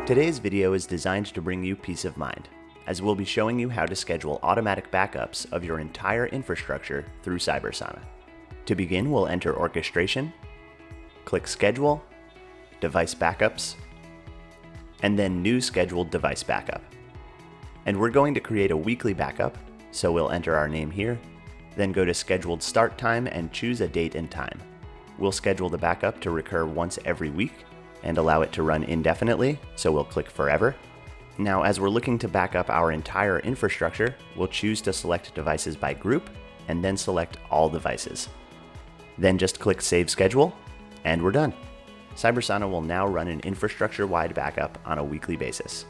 Today's video is designed to bring you peace of mind, as we'll be showing you how to schedule automatic backups of your entire infrastructure through Cybersana. To begin, we'll enter Orchestration, click Schedule, Device Backups, and then New Scheduled Device Backup. And we're going to create a weekly backup, so we'll enter our name here, then go to Scheduled Start Time and choose a date and time. We'll schedule the backup to recur once every week and allow it to run indefinitely, so we'll click Forever. Now, as we're looking to back up our entire infrastructure, we'll choose to select devices by group and then select all devices. Then just click Save Schedule, and we're done. Cybersana will now run an infrastructure-wide backup on a weekly basis.